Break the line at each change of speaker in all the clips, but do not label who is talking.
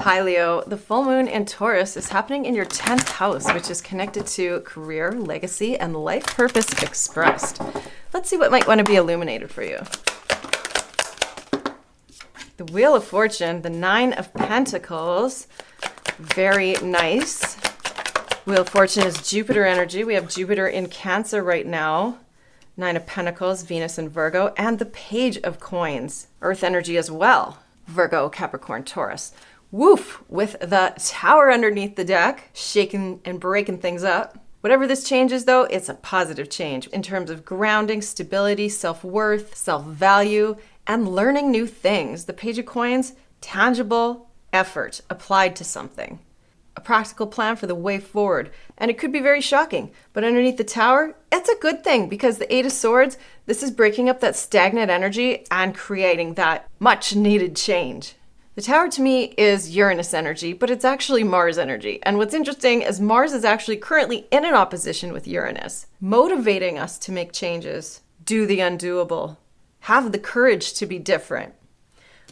Hi Leo, the full moon in Taurus is happening in your 10th house, which is connected to career, legacy, and life purpose expressed. Let's see what might want to be illuminated for you. The Wheel of Fortune, the 9 of Pentacles, very nice. Wheel of Fortune is Jupiter energy. We have Jupiter in Cancer right now. 9 of Pentacles, Venus in Virgo, and the Page of Coins, Earth energy as well. Virgo, Capricorn, Taurus. Woof, with the Tower underneath the deck, shaking and breaking things up. Whatever this change is though, it's a positive change in terms of grounding, stability, self-worth, self-value, and learning new things. The Page of Coins, tangible effort applied to something. A practical plan for the way forward. And it could be very shocking, but underneath the Tower, it's a good thing because the 8 of Swords, this is breaking up that stagnant energy and creating that much needed change. The Tower to me is Uranus energy, but it's actually Mars energy. And what's interesting is Mars is actually currently in an opposition with Uranus, motivating us to make changes, do the undoable, have the courage to be different.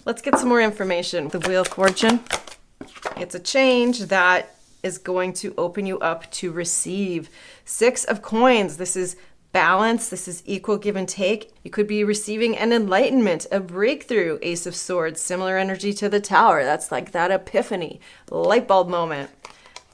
Let's get some more information. The Wheel of Fortune. It's a change that is going to open you up to receive. 6 of Coins. This is balance. This is equal give and take. You could be receiving an enlightenment, a breakthrough. Ace of Swords, similar energy to the Tower. That's like that epiphany, light bulb moment.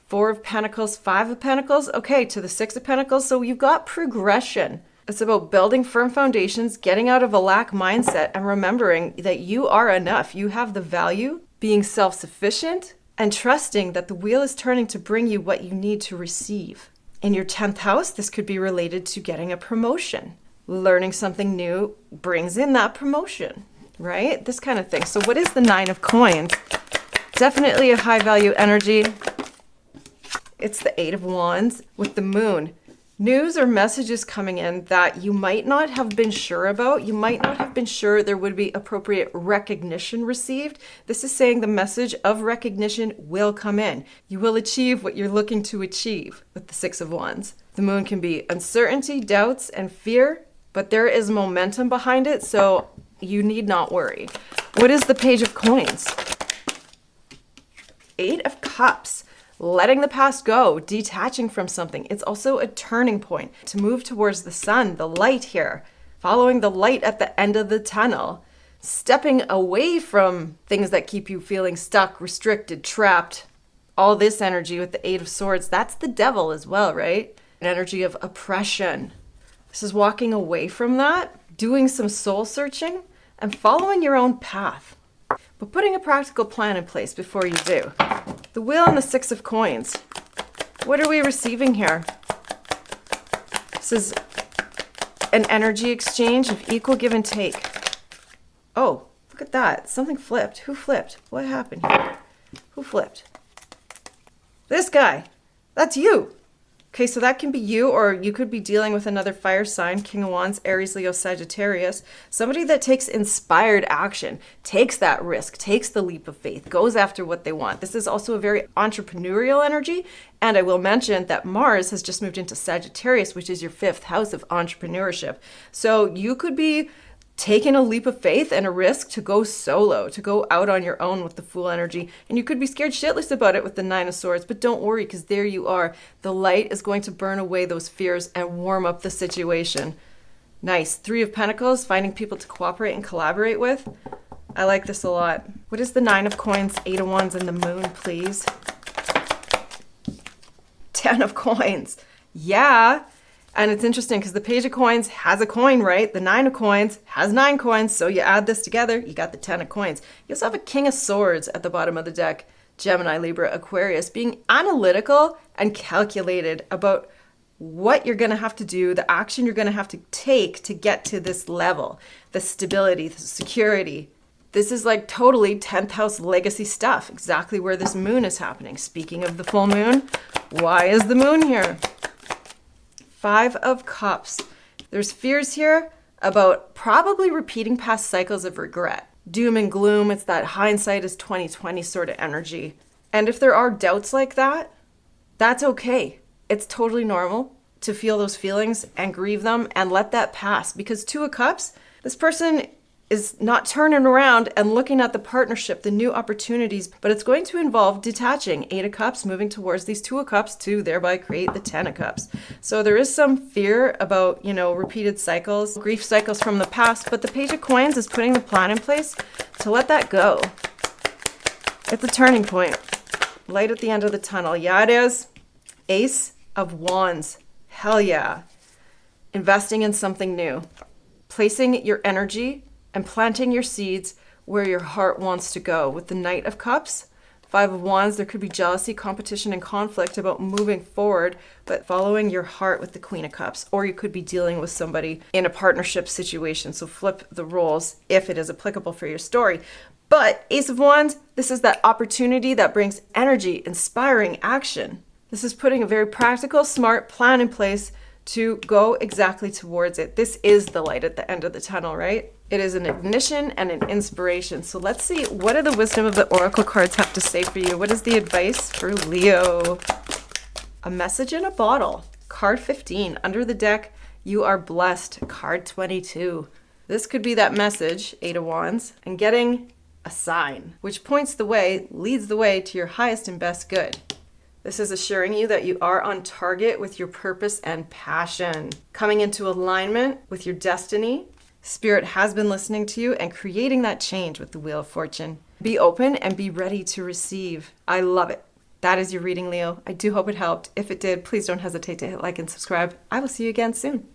4 of Pentacles, 5 of Pentacles. Okay, to the 6 of Pentacles. So you've got progression. It's about building firm foundations, getting out of a lack mindset, and remembering that you are enough. You have the value, being self-sufficient, and trusting that the wheel is turning to bring you what you need to receive. In your 10th house, this could be related to getting a promotion. Learning something new brings in that promotion, right? This kind of thing. So what is the 9 of Coins? Definitely a high value energy. It's the 8 of Wands with the Moon. News or messages coming in that you might not have been sure about. You might not have been sure there would be appropriate recognition received. This is saying the message of recognition will come in. You will achieve what you're looking to achieve with the 6 of Wands. The Moon can be uncertainty, doubts, and fear, but there is momentum behind it, so you need not worry. What is the Page of Coins? 8 of Cups. Letting the past go, detaching from something. It's also a turning point to move towards the sun, the light here, following the light at the end of the tunnel, stepping away from things that keep you feeling stuck, restricted, trapped. All this energy with the 8 of Swords, that's the devil as well, right? An energy of oppression. This is walking away from that, doing some soul searching, and following your own path. But putting a practical plan in place before you do. The Wheel and the 6 of Coins. What are we receiving here? This is an energy exchange of equal give and take. Oh, look at that. Something flipped. Who flipped? What happened here? Who flipped? This guy. That's you. Okay, so that can be you, or you could be dealing with another fire sign, King of Wands, Aries, Leo, Sagittarius. Somebody that takes inspired action, takes that risk, takes the leap of faith, goes after what they want. This is also a very entrepreneurial energy. And I will mention that Mars has just moved into Sagittarius, which is your 5th house of entrepreneurship. So you could be taking a leap of faith and a risk to go solo, to go out on your own with the Fool energy. And you could be scared shitless about it with the 9 of Swords, but don't worry, because there you are. The light is going to burn away those fears and warm up the situation. Nice. 3 of Pentacles, finding people to cooperate and collaborate with. I like this a lot. What is the 9 of Coins, 8 of Wands, and the Moon, please? 10 of Coins. Yeah. And it's interesting because the Page of Coins has a coin, right? The 9 of Coins has 9 coins. So you add this together, you got the 10 of Coins. You also have a King of Swords at the bottom of the deck. Gemini, Libra, Aquarius, being analytical and calculated about what you're going to have to do, the action you're going to have to take to get to this level, the stability, the security. This is like totally 10th house legacy stuff, exactly where this moon is happening. Speaking of the full moon, why is the moon here? 5 of Cups. There's fears here about probably repeating past cycles of regret. Doom and gloom, it's that hindsight is 2020 sort of energy. And if there are doubts like that, that's okay. It's totally normal to feel those feelings and grieve them and let that pass. Because 2 of Cups, this person is not turning around and looking at the partnership, the new opportunities, but it's going to involve detaching. 8 of Cups, moving towards these 2 of Cups to thereby create the 10 of Cups. So there is some fear about, repeated cycles, grief cycles from the past, but the Page of Coins is putting the plan in place to let that go. It's a turning point. Light at the end of the tunnel. Yeah, it is. Ace of Wands. Hell yeah. Investing in something new. Placing your energy and planting your seeds where your heart wants to go. With the Knight of Cups, 5 of Wands, there could be jealousy, competition, and conflict about moving forward, but following your heart with the Queen of Cups. Or you could be dealing with somebody in a partnership situation. So flip the roles if it is applicable for your story. But Ace of Wands, this is that opportunity that brings energy, inspiring action. This is putting a very practical, smart plan in place to go exactly towards it. This is the light at the end of the tunnel, right? It is an ignition and an inspiration. So let's see, what do the wisdom of the oracle cards have to say for you? What is the advice for Leo? A message in a bottle. Card 15. Under the deck, you are blessed. Card 22. This could be that message, 8 of Wands, and getting a sign, which points the way, leads the way to your highest and best good. This is assuring you that you are on target with your purpose and passion, coming into alignment with your destiny. Spirit has been listening to you and creating that change with the Wheel of Fortune. Be open and be ready to receive. I love it. That is your reading, Leo. I do hope it helped. If it did, please don't hesitate to hit like and subscribe. I will see you again soon.